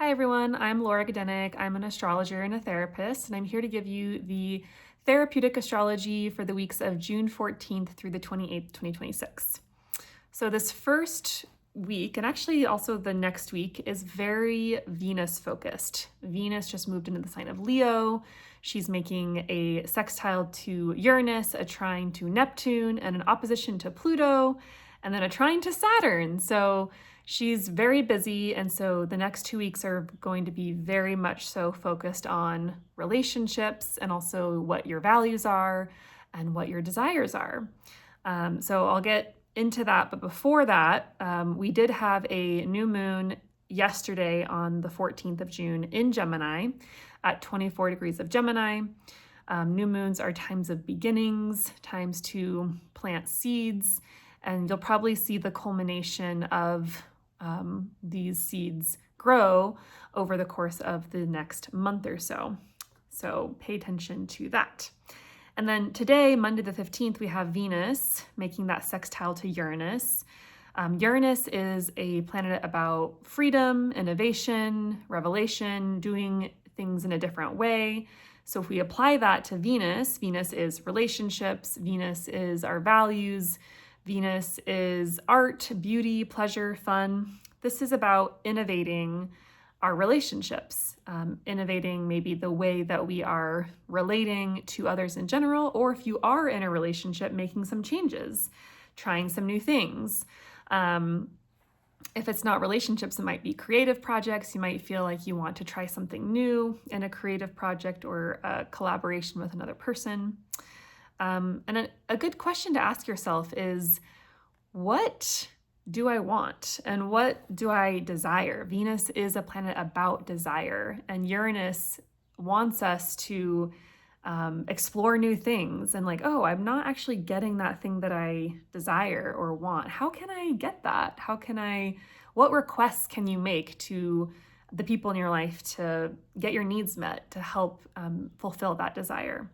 Hi everyone, I'm Laura Gadenik. I'm an astrologer and a therapist, and I'm here to give you the therapeutic astrology for the weeks of June 14th through the 28th, 2026. So this first week, and actually also the next week, is very Venus focused. Venus just moved into the sign of Leo. She's making a sextile to Uranus, a trine to Neptune, and an opposition to Pluto, and then a trine to Saturn. So she's very busy, and so the next 2 weeks are going to be very much so focused on relationships and also what your values are and what your desires are. So I'll get into that, but before that, we did have a new moon yesterday on the 14th of June in Gemini at 24 degrees of Gemini. New moons are times of beginnings, times to plant seeds, and you'll probably see the culmination of these seeds grow over the course of the next month or so. So pay attention to that. And then today, Monday the 15th, we have Venus making that sextile to Uranus. Uranus is a planet about freedom, innovation, revelation, doing things in a different way. So if we apply that to Venus, Venus is relationships, Venus is our values, Venus is art, beauty, pleasure, fun. This is about innovating our relationships, innovating maybe the way that we are relating to others in general, or if you are in a relationship, making some changes, trying some new things. If it's not relationships, it might be creative projects. You might feel like you want to try something new in a creative project or a collaboration with another person. And a good question to ask yourself is, what do I want and what do I desire? Venus is a planet about desire, and Uranus wants us to explore new things and I'm not actually getting that thing that I desire or want. How can I get that? What requests can you make to the people in your life to get your needs met, to help fulfill that desire?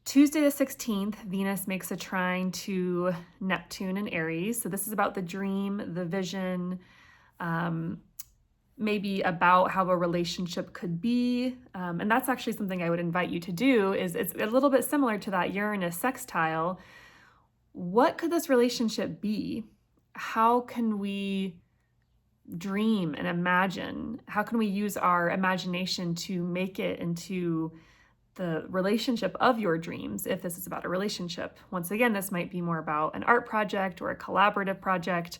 Tuesday the 16th, Venus makes a trine to Neptune in Aries. So this is about the dream, the vision, maybe about how a relationship could be. And that's actually something I would invite you to do. Is it's a little bit similar to that Uranus sextile. What could this relationship be? How can we dream and imagine? How can we use our imagination to make it into the relationship of your dreams, if this is about a relationship? Once again, this might be more about an art project or a collaborative project,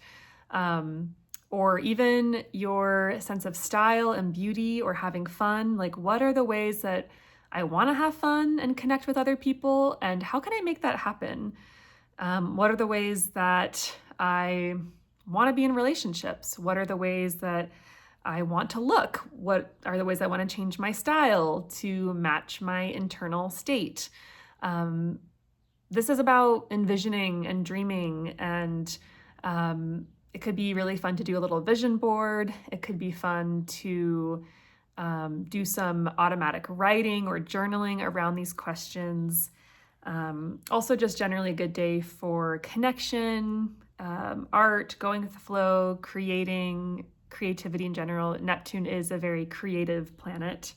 or even your sense of style and beauty or having fun. What are the ways that I want to have fun and connect with other people, and how can I make that happen? What are the ways that I want to be in relationships? What are the ways that I want to look? What are the ways I want to change my style to match my internal state? This is about envisioning and dreaming, and it could be really fun to do a little vision board. It could be fun to do some automatic writing or journaling around these questions. Also, just generally a good day for connection, art, going with the flow, creativity in general. Neptune is a very creative planet.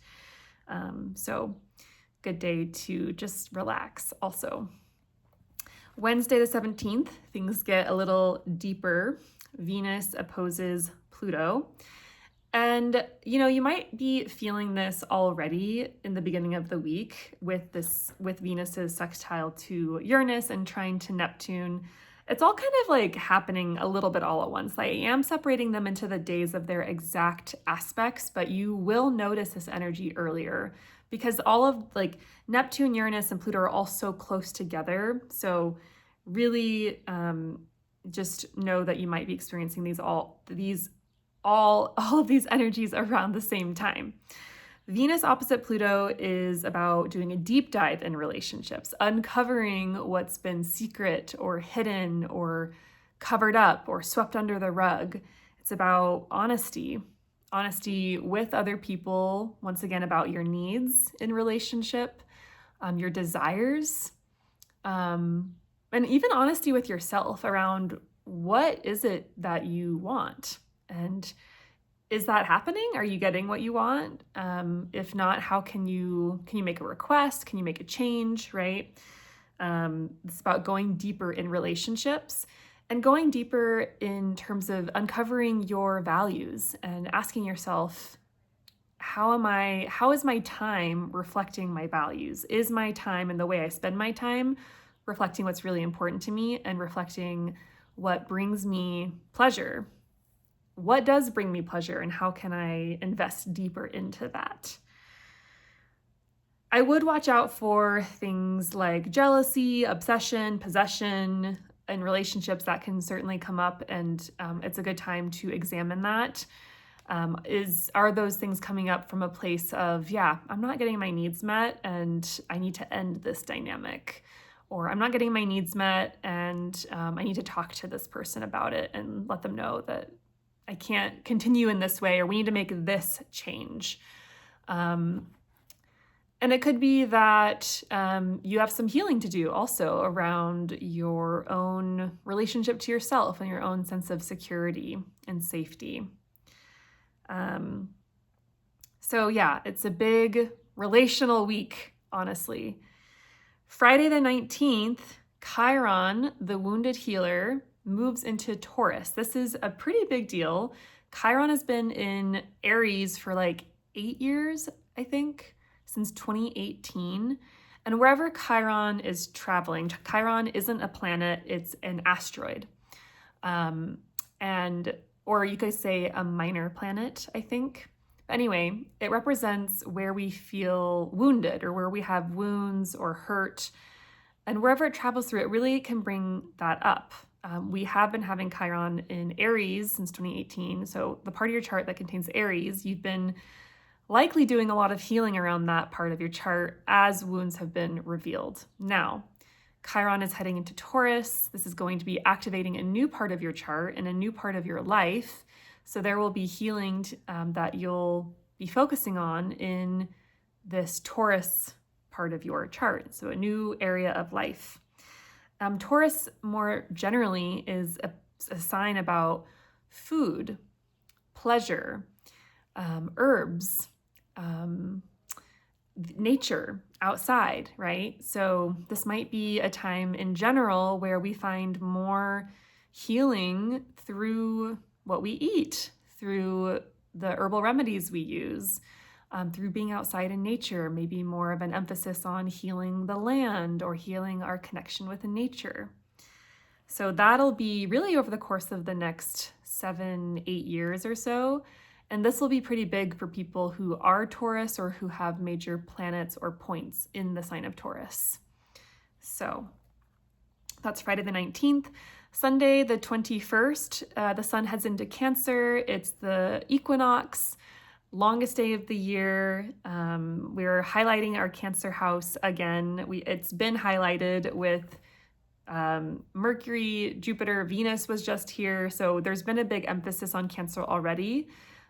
So good day to just relax also. Wednesday the 17th, things get a little deeper. Venus opposes Pluto. And, you might be feeling this already in the beginning of the week with Venus's sextile to Uranus and trine to Neptune. It's all kind of happening a little bit all at once. I am separating them into the days of their exact aspects, but you will notice this energy earlier because all of Neptune, Uranus, and Pluto are all so close together. So really just know that you might be experiencing all of these energies around the same time. Venus opposite Pluto is about doing a deep dive in relationships, uncovering what's been secret or hidden or covered up or swept under the rug. It's about honesty with other people, once again, about your needs in relationship, your desires, and even honesty with yourself around what is it that you want. And Is that happening? Are you getting what you want? If not, how can you make a request? Can you make a change, right? It's about going deeper in relationships and going deeper in terms of uncovering your values and asking yourself, how is my time reflecting my values? Is my time and the way I spend my time reflecting what's really important to me and reflecting what brings me pleasure? What does bring me pleasure and how can I invest deeper into that? I would watch out for things like jealousy, obsession, possession in relationships that can certainly come up, and it's a good time to examine that. Are those things coming up from a place of, yeah, I'm not getting my needs met and I need to end this dynamic, or I'm not getting my needs met and I need to talk to this person about it and let them know that I can't continue in this way, or we need to make this change. And it could be that you have some healing to do also around your own relationship to yourself and your own sense of security and safety. So yeah, it's a big relational week, honestly. Friday the 19th, Chiron, the wounded healer, moves into Taurus. This is a pretty big deal. Chiron has been in Aries for like 8 years, I think, since 2018. And wherever Chiron is traveling, Chiron isn't a planet, it's an asteroid. Or you could say a minor planet, I think. Anyway, it represents where we feel wounded or where we have wounds or hurt. And wherever it travels through, it really can bring that up. We have been having Chiron in Aries since 2018. So the part of your chart that contains Aries, you've been likely doing a lot of healing around that part of your chart as wounds have been revealed. Now, Chiron is heading into Taurus. This is going to be activating a new part of your chart and a new part of your life. So there will be healing that you'll be focusing on in this Taurus part of your chart. So a new area of life. Taurus more generally is a sign about food, pleasure, herbs, nature, outside, right? So this might be a time in general where we find more healing through what we eat, through the herbal remedies we use, through being outside in nature, maybe more of an emphasis on healing the land or healing our connection with nature. So that'll be really over the course of the next 7-8 years or so. And this will be pretty big for people who are Taurus or who have major planets or points in the sign of Taurus. So that's Friday the 19th. Sunday the 21st, the sun heads into Cancer. It's the equinox, longest day of the year. We're highlighting our Cancer house again. It's been highlighted with Mercury, Jupiter, Venus was just here. So there's been a big emphasis on Cancer already.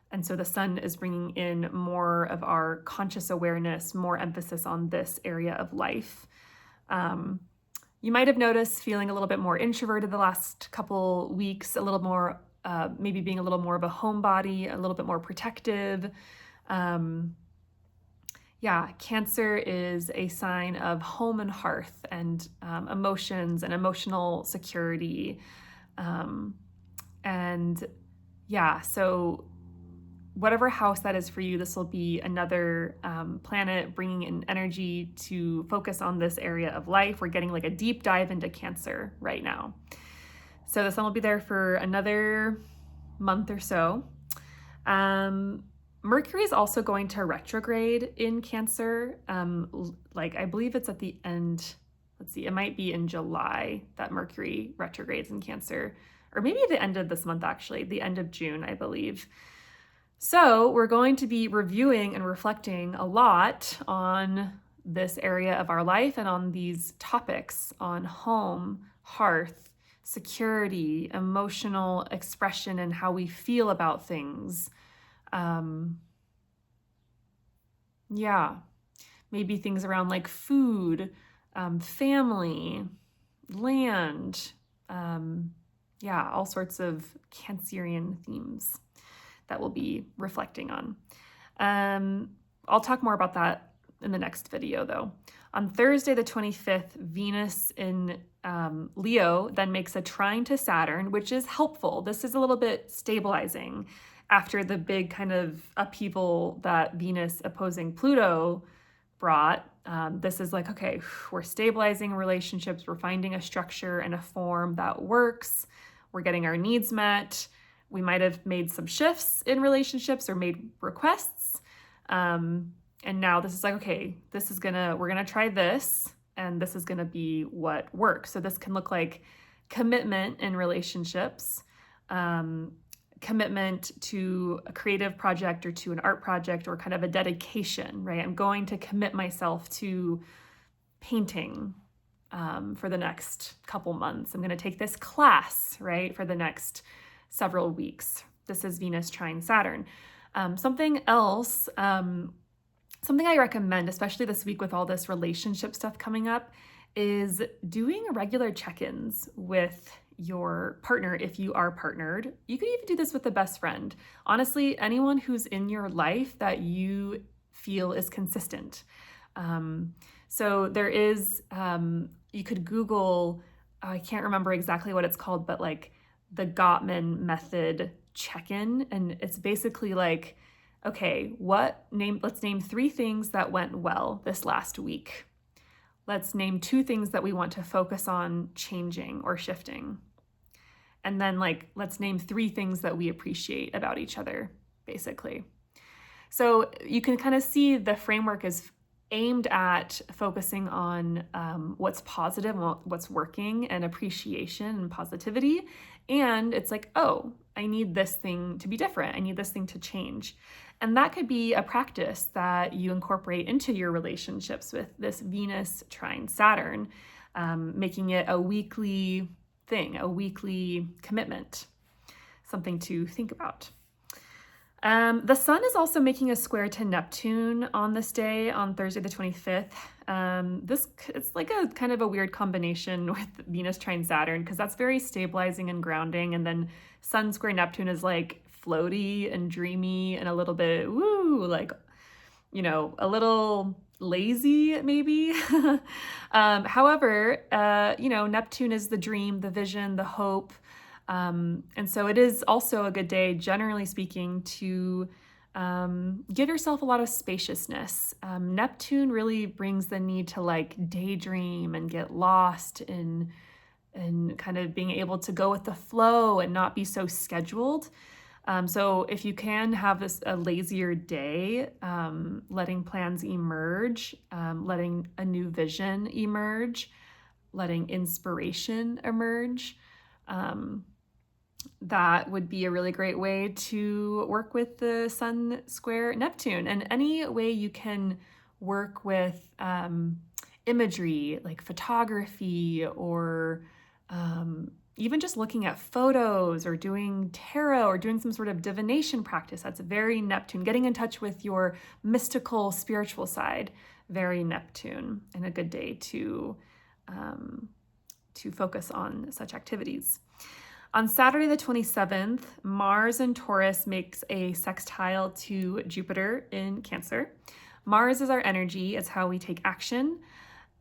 And so the sun is bringing in more of our conscious awareness, more emphasis on this area of life. You might have noticed feeling a little bit more introverted the last couple weeks, a little more, maybe being a little more of a homebody, a little bit more protective. Cancer is a sign of home and hearth and emotions and emotional security. So whatever house that is for you, this will be another planet bringing in energy to focus on this area of life. We're getting like a deep dive into Cancer right now. So the sun will be there for another month or so. Mercury is also going to retrograde in Cancer. I believe it's at the end. Let's see, it might be in July that Mercury retrogrades in Cancer, or maybe the end of this month, actually, the end of June, I believe. So we're going to be reviewing and reflecting a lot on this area of our life and on these topics on home, hearth, security, emotional expression, and how we feel about things. Maybe things around like food, family, land, all sorts of Cancerian themes. that we'll be reflecting on. I'll talk more about that in the next video though. On Thursday, the 25th, Venus in Leo then makes a trine to Saturn, which is helpful. This is a little bit stabilizing after the big kind of upheaval that Venus opposing Pluto brought. This is like, okay, we're stabilizing relationships. We're finding a structure and a form that works. We're getting our needs met. We might have made some shifts in relationships or made requests. And now this is like, okay, we're gonna try this, and this is gonna be what works. So this can look like commitment in relationships, commitment to a creative project or to an art project, or kind of a dedication, right? I'm going to commit myself to painting for the next couple months. I'm gonna take this class, right, for the next several weeks. This is Venus trine Saturn. Something else, something I recommend, especially this week with all this relationship stuff coming up, is doing regular check-ins with your partner if you are partnered. You could even do this with a best friend. Honestly, anyone who's in your life that you feel is consistent. So there is, you could Google, I can't remember exactly what it's called, but like the Gottman method check-in. And it's basically like, okay, let's name 3 things that went well this last week. Let's name 2 things that we want to focus on changing or shifting. And then let's name 3 things that we appreciate about each other, basically. So you can kind of see the framework is aimed at focusing on what's positive, what's working, and appreciation and positivity. And it's like, oh, I need this thing to be different. I need this thing to change. And that could be a practice that you incorporate into your relationships with this Venus trine Saturn, making it a weekly thing, a weekly commitment, something to think about. The sun is also making a square to Neptune on this day, on Thursday the 25th. It's like a kind of a weird combination with Venus trine Saturn, because that's very stabilizing and grounding, and then Sun square Neptune is like floaty and dreamy and a little bit woo, like, you know, a little lazy maybe. However, you know, Neptune is the dream, the vision, the hope. And so it is also a good day, generally speaking, to give yourself a lot of spaciousness. Neptune really brings the need to like daydream and get lost in kind of being able to go with the flow and not be so scheduled. So if you can have a lazier day, letting plans emerge, letting a new vision emerge, letting inspiration emerge, that would be a really great way to work with the Sun square Neptune. And any way you can work with imagery, like photography, or even just looking at photos, or doing tarot, or doing some sort of divination practice, that's very Neptune. Getting in touch with your mystical, spiritual side, very Neptune, and a good day to focus on such activities. On Saturday the 27th, Mars in Taurus makes a sextile to Jupiter in Cancer. Mars is our energy, it's how we take action,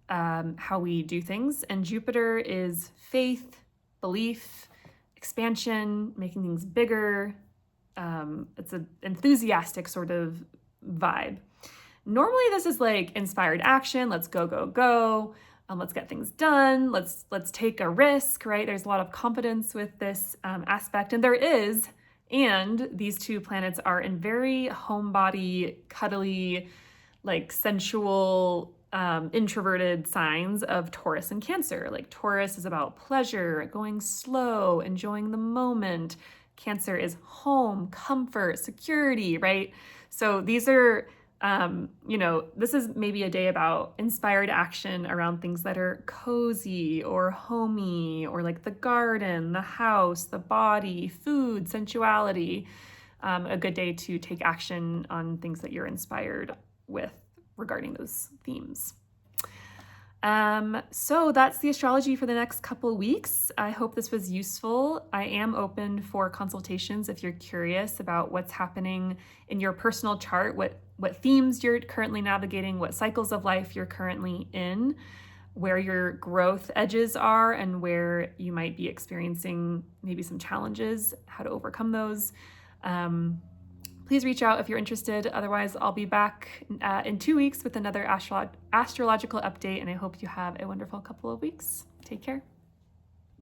how we do things, and Jupiter is faith, belief, expansion, making things bigger. It's an enthusiastic sort of vibe. Normally this is like inspired action, let's go, go, go. Let's get things done. Let's take a risk, right? There's a lot of confidence with this aspect, and these 2 planets are in very homebody, cuddly, like sensual, introverted signs of Taurus and Cancer. Like Taurus is about pleasure, going slow, enjoying the moment. Cancer is home, comfort, security, right? So these are you know, this is maybe a day about inspired action around things that are cozy or homey, or like the garden, the house, the body, food, sensuality. A good day to take action on things that you're inspired with regarding those themes. So that's the astrology for the next couple of weeks. I hope this was useful. I am open for consultations if you're curious about what's happening in your personal chart, what themes you're currently navigating, what cycles of life you're currently in, where your growth edges are, and where you might be experiencing maybe some challenges, how to overcome those. Please reach out if you're interested. Otherwise, I'll be back in 2 weeks with another astrological update, and I hope you have a wonderful couple of weeks. Take care.